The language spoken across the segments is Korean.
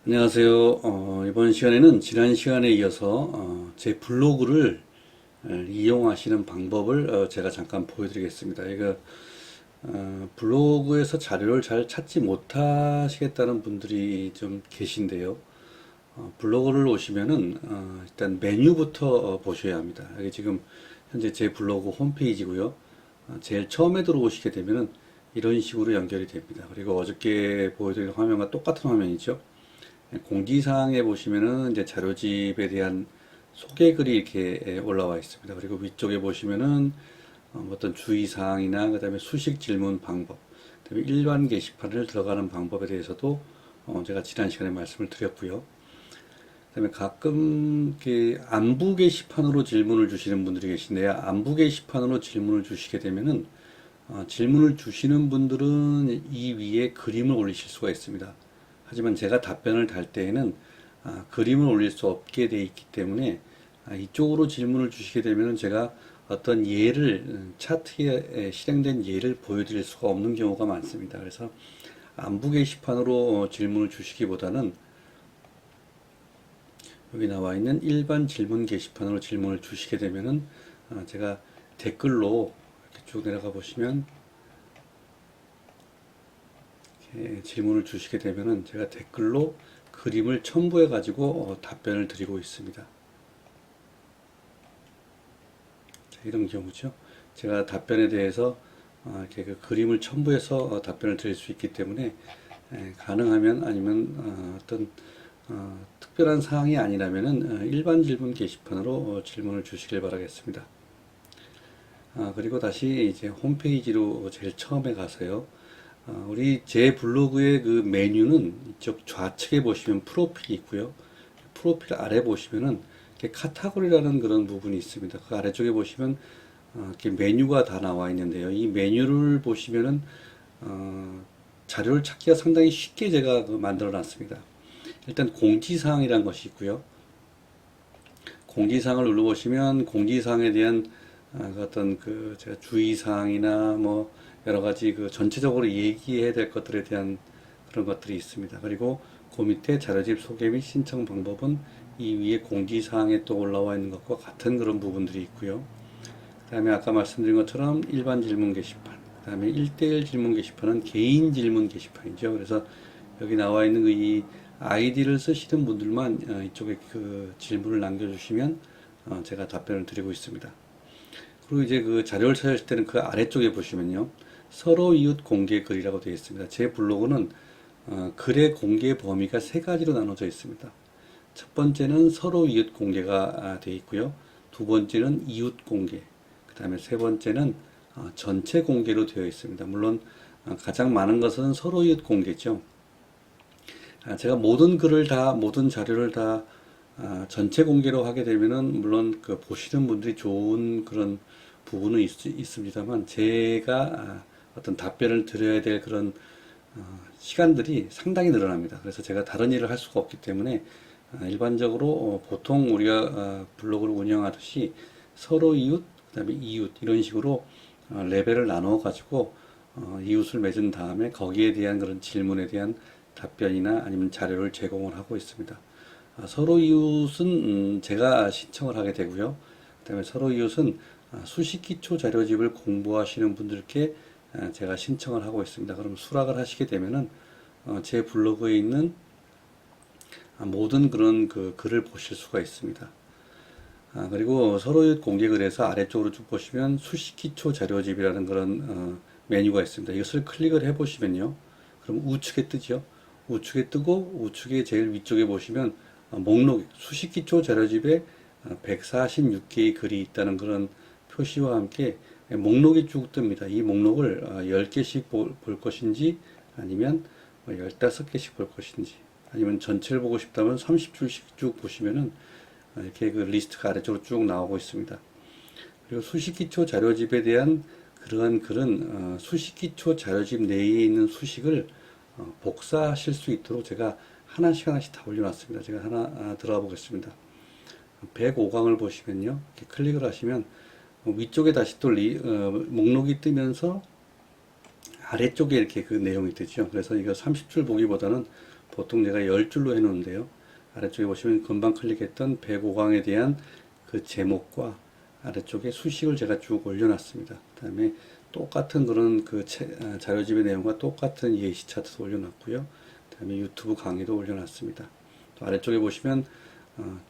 안녕하세요. 이번 시간에는 지난 시간에 이어서 제 블로그를 이용하시는 방법을 제가 잠깐 보여드리겠습니다. 이거 블로그에서 자료를 잘 찾지 못하시겠다는 분들이 좀 계신데요. 블로그를 오시면은 일단 메뉴부터 보셔야 합니다. 여기 지금 현재 제 블로그 홈페이지고요. 제일 처음에 들어오시게 되면은 이런 식으로 연결이 됩니다. 그리고 어저께 보여드린 화면과 똑같은 화면이죠. 공지사항에 보시면은 이제 자료집에 대한 소개글이 이렇게 올라와 있습니다. 그리고 위쪽에 보시면은 어떤 주의사항이나 그다음에 수식 질문 방법, 그다음에 일반 게시판을 들어가는 방법에 대해서도 제가 지난 시간에 말씀을 드렸고요. 그다음에 가끔 이렇게 안부 게시판으로 질문을 주시는 분들이 계신데요. 안부 게시판으로 질문을 주시게 되면은 질문을 주시는 분들은 이 위에 그림을 올리실 수가 있습니다. 하지만 제가 답변을 달 때에는 그림을 올릴 수 없게 되어 있기 때문에 이쪽으로 질문을 주시게 되면 제가 어떤 예를 차트에 실행된 예를 보여드릴 수가 없는 경우가 많습니다. 그래서 안부 게시판으로 질문을 주시기보다는 여기 나와 있는 일반 질문 게시판으로 질문을 주시게 되면은 제가 댓글로 이렇게 쭉 내려가 보시면 질문을 주시게 되면은 제가 댓글로 그림을 첨부해 가지고 답변을 드리고 있습니다. 이런 경우죠. 제가 답변에 대해서 이렇게 그 그림을 첨부해서 답변을 드릴 수 있기 때문에 가능하면 아니면 어떤 특별한 사항이 아니라면은 일반 질문 게시판으로 질문을 주시길 바라겠습니다. 그리고 다시 이제 홈페이지로 제일 처음에 가서요. 우리 제 블로그의 그 메뉴는 이쪽 좌측에 보시면 프로필이 있고요. 프로필 아래 보시면은 이렇게 카테고리라는 그런 부분이 있습니다. 그 아래쪽에 보시면 이렇게 메뉴가 다 나와 있는데요. 이 메뉴를 보시면은 자료를 찾기가 상당히 쉽게 제가 만들어 놨습니다. 일단 공지사항이라는 것이 있고요. 공지사항을 눌러보시면 공지사항에 대한 그 어떤 그 제가 주의사항이나 뭐 여러 가지 그 전체적으로 얘기해야 될 것들에 대한 그런 것들이 있습니다. 그리고 그 밑에 자료집 소개 및 신청 방법은 이 위에 공지사항에 또 올라와 있는 것과 같은 그런 부분들이 있고요. 그 다음에 아까 말씀드린 것처럼 일반 질문 게시판, 그 다음에 1대1 질문 게시판은 개인 질문 게시판이죠. 그래서 여기 나와 있는 그 이 아이디를 쓰시는 분들만 이쪽에 그 질문을 남겨주시면 제가 답변을 드리고 있습니다. 그리고 이제 그 자료를 찾으실 때는 그 아래쪽에 보시면요. 서로 이웃 공개 글이라고 되어 있습니다. 제 블로그는 글의 공개 범위가 세 가지로 나눠져 있습니다. 첫 번째는 서로 이웃 공개가 되어 있고요. 두 번째는 이웃 공개, 그 다음에 세 번째는 전체 공개로 되어 있습니다. 물론 가장 많은 것은 서로 이웃 공개죠. 제가 모든 글을 다, 모든 자료를 다 전체 공개로 하게 되면은 물론 그 보시는 분들이 좋은 그런 부분은 있습니다만 제가 어떤 답변을 드려야 될 그런 시간들이 상당히 늘어납니다. 그래서 제가 다른 일을 할 수가 없기 때문에 일반적으로 보통 우리가 블로그를 운영하듯이 서로 이웃, 그다음에 이웃 이런 식으로 레벨을 나누어 가지고 이웃을 맺은 다음에 거기에 대한 그런 질문에 대한 답변이나 아니면 자료를 제공을 하고 있습니다. 서로 이웃은 제가 신청을 하게 되고요. 그다음에 서로 이웃은 수식 기초 자료집을 공부하시는 분들께 제가 신청을 하고 있습니다. 그럼 수락을 하시게 되면은 제 블로그에 있는 모든 그런 그 글을 보실 수가 있습니다. 그리고 서로 이웃 공개글에서 아래쪽으로 쭉 보시면 수식 기초 자료집이라는 그런 메뉴가 있습니다. 이것을 클릭을 해 보시면요. 그럼 우측에 뜨죠. 우측에 뜨고 우측에 제일 위쪽에 보시면 목록 수식 기초 자료집에 146개의 글이 있다는 그런 표시와 함께 목록이 쭉 뜹니다. 이 목록을 10개씩 볼 것인지 아니면 15개씩 볼 것인지 아니면 전체를 보고 싶다면 30줄씩 쭉 보시면은 이렇게 그 리스트가 아래쪽으로 쭉 나오고 있습니다. 그리고 수식기초 자료집에 대한 그러한 글은 수식기초 자료집 내에 있는 수식을 복사하실 수 있도록 제가 하나씩 하나씩 다 올려놨습니다. 제가 하나 들어가 보겠습니다. 105강을 보시면요. 이렇게 클릭을 하시면 위쪽에 다시 또 목록이 뜨면서 아래쪽에 이렇게 그 내용이 뜨죠. 그래서 이거 30줄 보기보다는 보통 제가 10줄로 해놓는데요. 아래쪽에 보시면 금방 클릭했던 105강에 대한 그 제목과 아래쪽에 수식을 제가 쭉 올려놨습니다. 그 다음에 똑같은 그런 그 자료집의 내용과 똑같은 예시 차트도 올려놨고요. 그 다음에 유튜브 강의도 올려놨습니다. 또 아래쪽에 보시면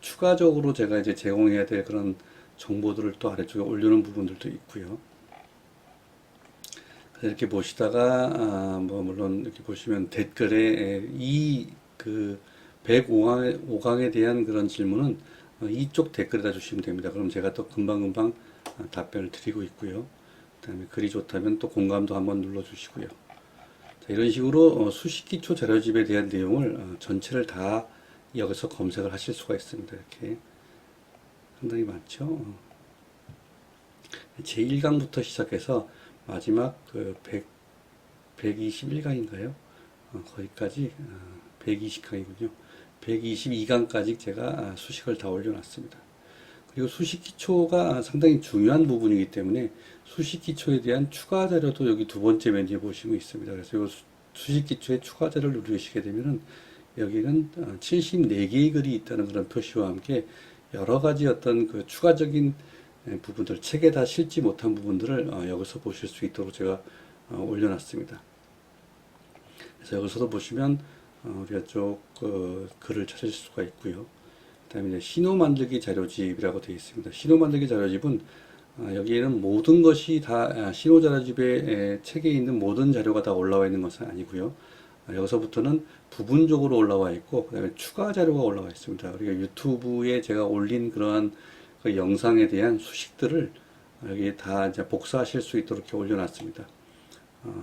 추가적으로 제가 이제 제공해야 될 그런 정보들을 또 아래쪽에 올려놓은 부분들도 있고요. 이렇게 보시다가 뭐 물론 이렇게 보시면 댓글에 이 그 105강에 대한 그런 질문은 이쪽 댓글에다 주시면 됩니다. 그럼 제가 또 금방금방 답변을 드리고 있고요. 그 다음에 글이 좋다면 또 공감도 한번 눌러주시고요. 자, 이런 식으로 수식기초 자료집에 대한 내용을 전체를 다 여기서 검색을 하실 수가 있습니다. 이렇게 상당히 많죠. 제1강부터 시작해서 마지막 그 121강인가요? 거기까지 120강이군요. 122강까지 제가 수식을 다 올려놨습니다. 그리고 수식 기초가 상당히 중요한 부분이기 때문에 수식 기초에 대한 추가 자료도 여기 두 번째 메뉴에 보시면 있습니다. 그래서 이 수식 기초의 추가 자료를 누르시게 되면은 여기는 74개의 글이 있다는 그런 표시와 함께 여러 가지 어떤 그 추가적인 부분들, 책에 다 실지 못한 부분들을 여기서 보실 수 있도록 제가 올려놨습니다. 그래서 여기서도 보시면 우리가 쭉 글을 찾으실 수가 있고요. 그 다음에 신호 만들기 자료집이라고 되어 있습니다. 신호 만들기 자료집은 여기에는 모든 것이 다 신호 자료집에 책에 있는 모든 자료가 다 올라와 있는 것은 아니고요. 여기서부터는 부분적으로 올라와 있고 그 다음에 추가 자료가 올라와 있습니다. 우리가 유튜브에 제가 올린 그러한 그 영상에 대한 수식들을 여기에 다 이제 복사하실 수 있도록 이렇게 올려놨습니다.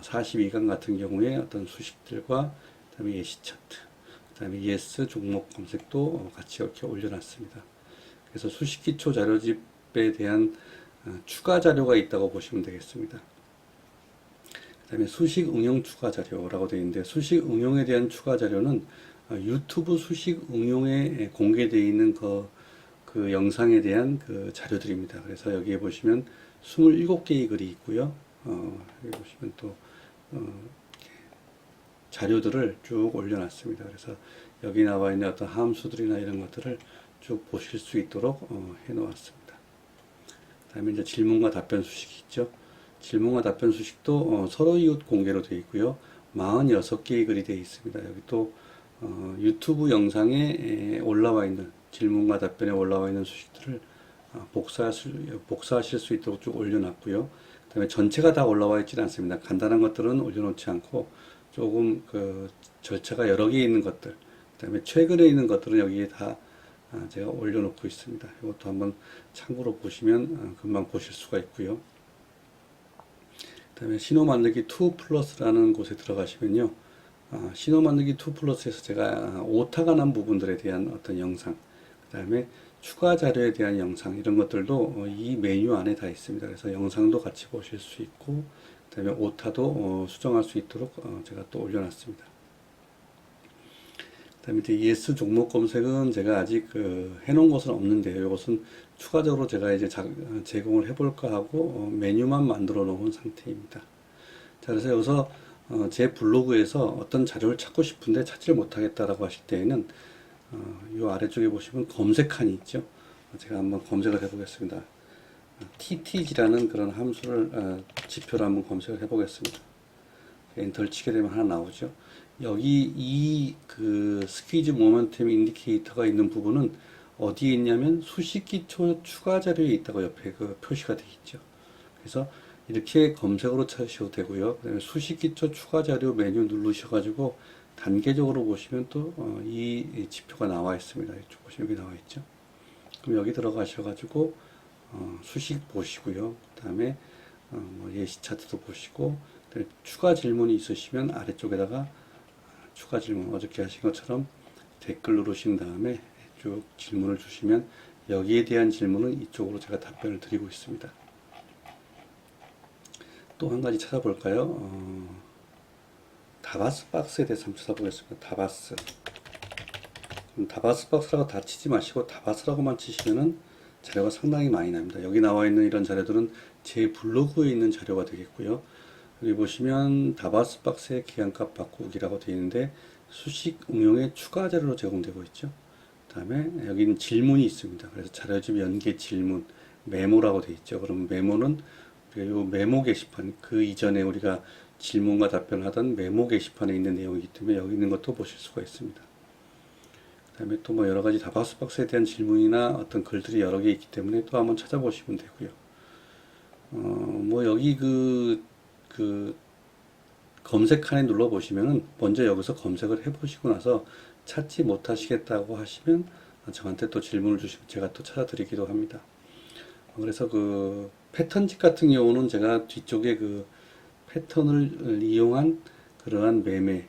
42강 같은 경우에 어떤 수식들과 그다음에 예시 차트, 그다음에 예스 종목 검색도 같이 이렇게 올려놨습니다. 그래서 수식 기초 자료집에 대한 추가 자료가 있다고 보시면 되겠습니다. 그다음에 수식 응용 추가 자료라고 되어 있는데 수식 응용에 대한 추가 자료는 유튜브 수식 응용에 공개되어 있는 그 영상에 대한 그 자료들입니다. 그래서 여기에 보시면 27개의 글이 있고요. 여기 보시면 또 자료들을 쭉 올려놨습니다. 그래서 여기 나와 있는 어떤 함수들이나 이런 것들을 쭉 보실 수 있도록 해놓았습니다. 그 다음에 이제 질문과 답변 수식이 있죠. 질문과 답변 수식도 서로 이웃 공개로 되어 있고요. 46개의 글이 되어 있습니다. 여기 또 유튜브 영상에 올라와 있는 질문과 답변에 올라와 있는 수식들을 복사하실 수 있도록 쭉 올려놨고요. 그 다음에 전체가 다 올라와 있지는 않습니다. 간단한 것들은 올려놓지 않고 조금 그 절차가 여러 개 있는 것들, 그 다음에 최근에 있는 것들은 여기에 다 제가 올려놓고 있습니다. 이것도 한번 참고로 보시면 금방 보실 수가 있고요. 그 다음에 신호 만들기 2 플러스라는 곳에 들어가시면요. 신호 만들기 2 플러스에서 제가 오타가 난 부분들에 대한 어떤 영상, 그 다음에 추가 자료에 대한 영상, 이런 것들도 이 메뉴 안에 다 있습니다. 그래서 영상도 같이 보실 수 있고, 그 다음에 오타도 수정할 수 있도록 제가 또 올려놨습니다. 그 다음에 이제 예스 종목 검색은 제가 아직 해놓은 것은 없는데요. 이것은 추가적으로 제가 이제 제공을 해볼까 하고 메뉴만 만들어 놓은 상태입니다. 자, 그래서 여기서 제 블로그에서 어떤 자료를 찾고 싶은데 찾지를 못하겠다라고 하실 때에는 이 아래쪽에 보시면 검색칸이 있죠. 제가 한번 검색을 해보겠습니다. ttg라는 그런 함수를 지표로 한번 검색을 해보겠습니다. 엔터를 치게 되면 하나 나오죠. 여기 이 그 스퀴즈 모멘텀 인디케이터가 있는 부분은 어디에 있냐면 수식 기초 추가 자료에 있다고 옆에 그 표시가 되어 있죠. 그래서 이렇게 검색으로 찾으셔도 되고요. 그다음에 수식 기초 추가 자료 메뉴 누르셔가지고 단계적으로 보시면 또 이 지표가 나와 있습니다. 이쪽 보시면 여기 나와 있죠. 그럼 여기 들어가셔가지고 수식 보시고요. 그 다음에 뭐 예시 차트도 보시고 추가 질문이 있으시면 아래쪽에다가 추가 질문 어저께 하신 것처럼 댓글 누르신 다음에 쭉 질문을 주시면 여기에 대한 질문은 이쪽으로 제가 답변을 드리고 있습니다. 또 한 가지 찾아볼까요? 다바스 박스에 대해서 한번 찾아보겠습니다. 다바스. 다바스 박스라고 다 치지 마시고 다바스라고만 치시면은 자료가 상당히 많이 납니다. 여기 나와 있는 이런 자료들은 제 블로그에 있는 자료가 되겠고요. 여기 보시면 다바스 박스의 기한값 바꾸기라고 되어 있는데 수식 응용의 추가 자료로 제공되고 있죠. 그다음에 여기는 질문이 있습니다. 그래서 자료집 연계 질문, 메모라고 되어 있죠. 그럼 메모는 우리가 요 메모 게시판, 그 이전에 우리가 질문과 답변하던 메모 게시판에 있는 내용이기 때문에 여기 있는 것도 보실 수가 있습니다. 그다음에 또 뭐 여러 가지 다박스박스에 대한 질문이나 어떤 글들이 여러 개 있기 때문에 또 한번 찾아보시면 되고요. 뭐 여기 그 검색칸에 눌러 보시면은 먼저 여기서 검색을 해 보시고 나서 찾지 못하시겠다고 하시면 저한테 또 질문을 주시면 제가 또 찾아드리기도 합니다. 그래서 그 패턴집 같은 경우는 제가 뒤쪽에 그 패턴을 이용한 그러한 매매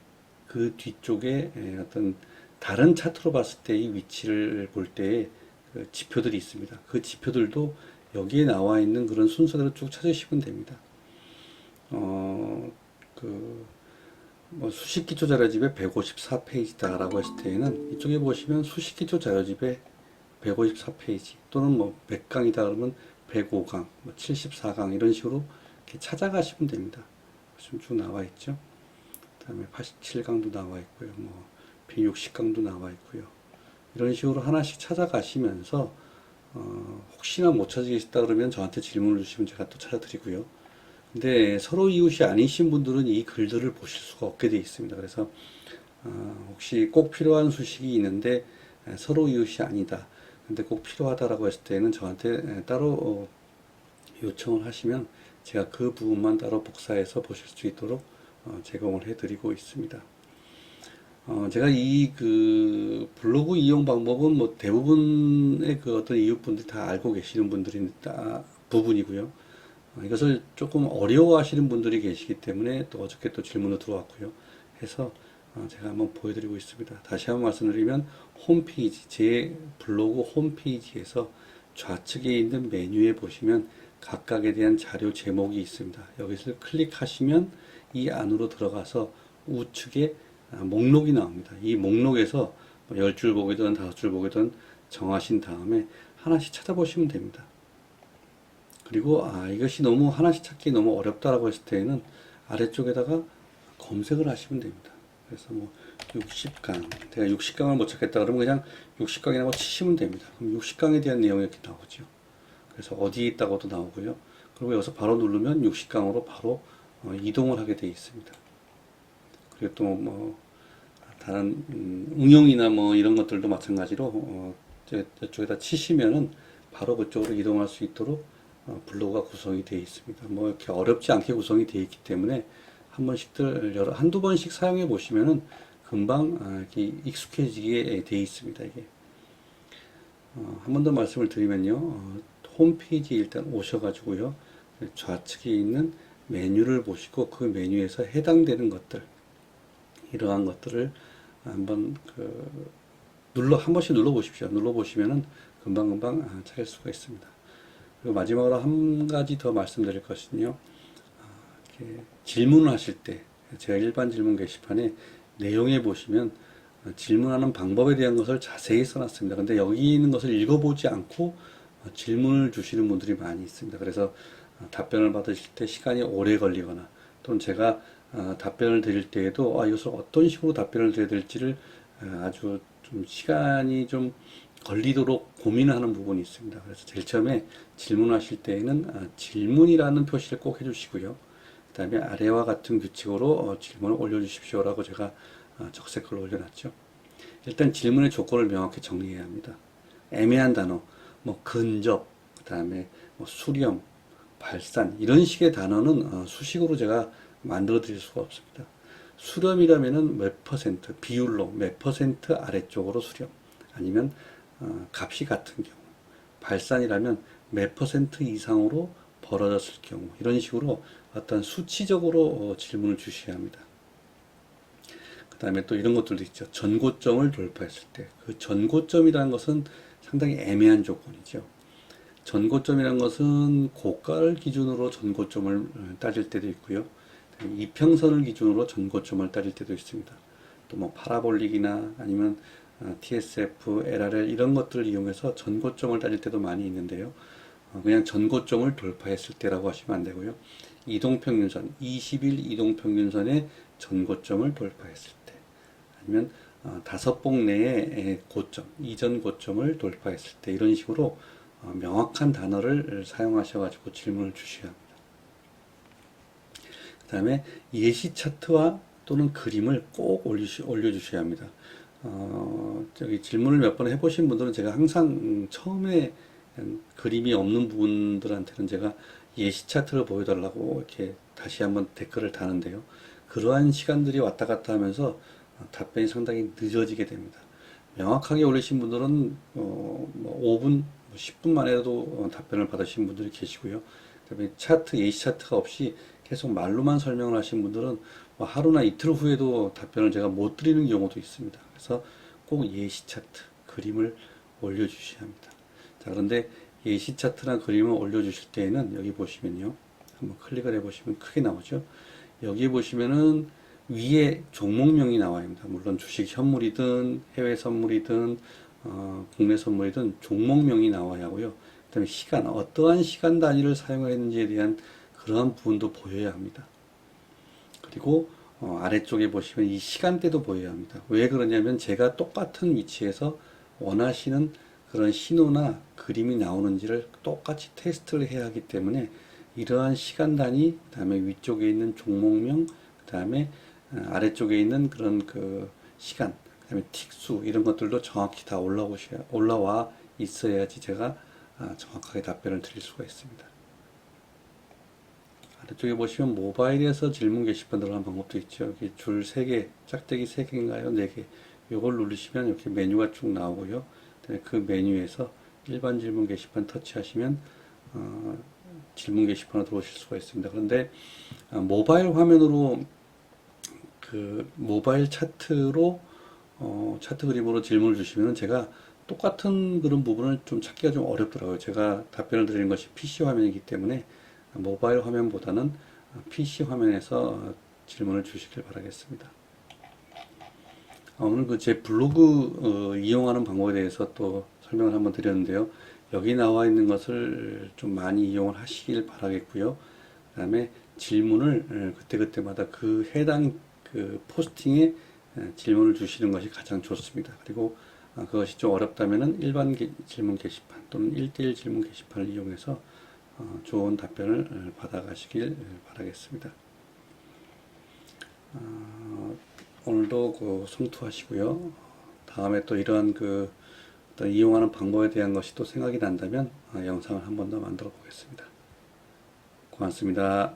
그 뒤쪽에 어떤 다른 차트로 봤을 때의 위치를 볼 때의 그 지표들이 있습니다. 그 지표들도 여기에 나와 있는 그런 순서대로 쭉 찾으시면 됩니다. 그, 뭐 수식기초 자료집에 154페이지다라고 했을 때에는 이쪽에 보시면 수식기초 자료집에 154페이지 또는 뭐 100강이다 그러면 105강, 뭐 74강 이런 식으로 이렇게 찾아가시면 됩니다. 지금 쭉 나와 있죠. 그 다음에 87강도 나와 있고요. 뭐 160강도 나와 있고요. 이런 식으로 하나씩 찾아가시면서 혹시나 못 찾으시다 그러면 저한테 질문을 주시면 제가 또 찾아드리고요. 근데 서로 이웃이 아니신 분들은 이 글들을 보실 수가 없게 되어 있습니다. 그래서 혹시 꼭 필요한 수식이 있는데 서로 이웃이 아니다. 근데 꼭 필요하다라고 했을 때는 저한테 따로 요청을 하시면 제가 그 부분만 따로 복사해서 보실 수 있도록 제공을 해드리고 있습니다. 제가 이 그 블로그 이용 방법은 뭐 대부분의 그 어떤 이웃분들이 다 알고 계시는 분들이 부분이고요. 이것을 조금 어려워하시는 분들이 계시기 때문에 또 어저께 또 질문도 들어왔고요. 해서 제가 한번 보여드리고 있습니다. 다시 한번 말씀드리면 홈페이지, 제 블로그 홈페이지에서 좌측에 있는 메뉴에 보시면 각각에 대한 자료 제목이 있습니다. 여기서 클릭하시면 이 안으로 들어가서 우측에 목록이 나옵니다. 이 목록에서 10줄 보기든 5줄 보기든 정하신 다음에 하나씩 찾아보시면 됩니다. 그리고 이것이 너무 하나씩 찾기 너무 어렵다라고 했을 때에는 아래쪽에다가 검색을 하시면 됩니다. 그래서 뭐 60강, 제가 60강을 못 찾겠다 그러면 그냥 60강이라고 치시면 됩니다. 그럼 60강에 대한 내용이 이렇게 나오죠. 그래서 어디에 있다고도 나오고요. 그리고 여기서 바로 누르면 60강으로 바로 이동을 하게 되어 있습니다. 그리고 또 뭐 다른 응용이나 뭐 이런 것들도 마찬가지로 이쪽에다 치시면은 바로 그쪽으로 이동할 수 있도록 블로그가 구성이 되어 있습니다. 뭐 이렇게 어렵지 않게 구성이 되어 있기 때문에 한 번씩들 한두 번씩 사용해 보시면은 금방 이렇게 익숙해지게 되어 있습니다. 이게 한 번 더 말씀을 드리면요, 홈페이지에 일단 오셔가지고요, 좌측에 있는 메뉴를 보시고 그 메뉴에서 해당되는 것들, 이러한 것들을 한번 한 번씩 눌러 보십시오. 눌러 보시면은 금방금방 찾을 수가 있습니다. 그리고 마지막으로 한 가지 더 말씀드릴 것은요, 이렇게 질문을 하실 때 제가 일반 질문 게시판에 내용에 보시면 질문하는 방법에 대한 것을 자세히 써놨습니다. 근데 여기 있는 것을 읽어보지 않고 질문을 주시는 분들이 많이 있습니다. 그래서 답변을 받으실 때 시간이 오래 걸리거나 또는 제가 답변을 드릴 때에도 이것을 어떤 식으로 답변을 드려야 될지를 아주 좀 시간이 좀 걸리도록 고민을 하는 부분이 있습니다. 그래서 제일 처음에 질문하실 때에는 질문이라는 표시를 꼭 해주시고요. 그 다음에 아래와 같은 규칙으로 질문을 올려주십시오라고 제가 적색글로 올려놨죠. 일단 질문의 조건을 명확히 정리해야 합니다. 애매한 단어, 뭐 근접, 그 다음에 뭐 수렴, 발산 이런 식의 단어는 수식으로 제가 만들어 드릴 수가 없습니다. 수렴이라면은 몇 퍼센트, 비율로 몇 퍼센트 아래쪽으로 수렴, 아니면 값이 같은 경우, 발산이라면 몇 퍼센트 이상으로 벌어졌을 경우, 이런 식으로 어떤 수치적으로 질문을 주셔야 합니다. 그 다음에 또 이런 것들도 있죠. 전고점을 돌파했을 때, 그 전고점이라는 것은 상당히 애매한 조건이죠. 전고점이라는 것은 고가를 기준으로 전고점을 따질 때도 있고요. 이평선을 기준으로 전고점을 따질 때도 있습니다. 또 뭐 파라볼릭이나 아니면 TSF, LRL 이런 것들을 이용해서 전고점을 따질 때도 많이 있는데요. 그냥 전고점을 돌파했을 때라고 하시면 안 되고요. 이동평균선, 20일 이동평균선의 전고점을 돌파했을 때, 아니면 5봉 내의 고점, 이전 고점을 돌파했을 때 이런 식으로 명확한 단어를 사용하셔가지고 질문을 주셔야 합니다. 그 다음에 예시 차트와 또는 그림을 꼭 올려주셔야 합니다. 저기 질문을 몇 번 해보신 분들은 제가 항상 처음에 그림이 없는 분들한테는 제가 예시 차트를 보여달라고 이렇게 다시 한번 댓글을 다는데요. 그러한 시간들이 왔다 갔다 하면서 답변이 상당히 늦어지게 됩니다. 명확하게 올리신 분들은 뭐 5분, 10분 만에도 답변을 받으신 분들이 계시고요. 그다음에 차트, 예시 차트가 없이 계속 말로만 설명을 하신 분들은 뭐 하루나 이틀 후에도 답변을 제가 못 드리는 경우도 있습니다. 그래서 꼭 예시 차트, 그림을 올려주셔야 합니다. 자, 그런데 예시 차트나 그림을 올려주실 때에는 여기 보시면요. 한번 클릭을 해보시면 크게 나오죠. 여기 보시면은 위에 종목명이 나와야 합니다. 물론 주식 현물이든 해외 선물이든 국내 선물이든 종목명이 나와야 하고요. 그다음에 시간, 어떠한 시간 단위를 사용했는지에 대한 그러한 부분도 보여야 합니다. 그리고 아래쪽에 보시면 이 시간대도 보여야 합니다. 왜 그러냐면 제가 똑같은 위치에서 원하시는 그런 신호나 그림이 나오는지를 똑같이 테스트를 해야 하기 때문에 이러한 시간 단위, 그 다음에 위쪽에 있는 종목명, 그 다음에 아래쪽에 있는 그런 그 시간, 그 다음에 틱수 이런 것들도 정확히 다 올라와 있어야지 제가 정확하게 답변을 드릴 수가 있습니다. 아래쪽에 보시면 모바일에서 질문 게시판 들어가는 방법도 있죠. 여기 줄 3개, 짝대기 3개인가요? 4개. 이걸 누르시면 이렇게 메뉴가 쭉 나오고요. 그 메뉴에서 일반 질문 게시판 터치하시면 질문 게시판으로 들어오실 수가 있습니다. 그런데 모바일 화면으로 그 모바일 차트로 차트 그림으로 질문을 주시면 제가 똑같은 그런 부분을 좀 찾기가 좀 어렵더라고요. 제가 답변을 드리는 것이 PC 화면이기 때문에 모바일 화면보다는 PC 화면에서 질문을 주시길 바라겠습니다. 오늘 그 제 블로그 이용하는 방법에 대해서 또 설명을 한번 드렸는데요. 여기 나와 있는 것을 좀 많이 이용을 하시길 바라겠고요. 그 다음에 질문을 그때그때마다 그 해당 그 포스팅에 질문을 주시는 것이 가장 좋습니다. 그리고 그것이 좀 어렵다면은 일반 질문 게시판 또는 1대1 질문 게시판을 이용해서 좋은 답변을 받아가시길 바라겠습니다. 오늘도 그 성투하시고요. 다음에 또 이러한 그 어떤 이용하는 방법에 대한 것이 또 생각이 난다면 영상을 한 번 더 만들어 보겠습니다. 고맙습니다.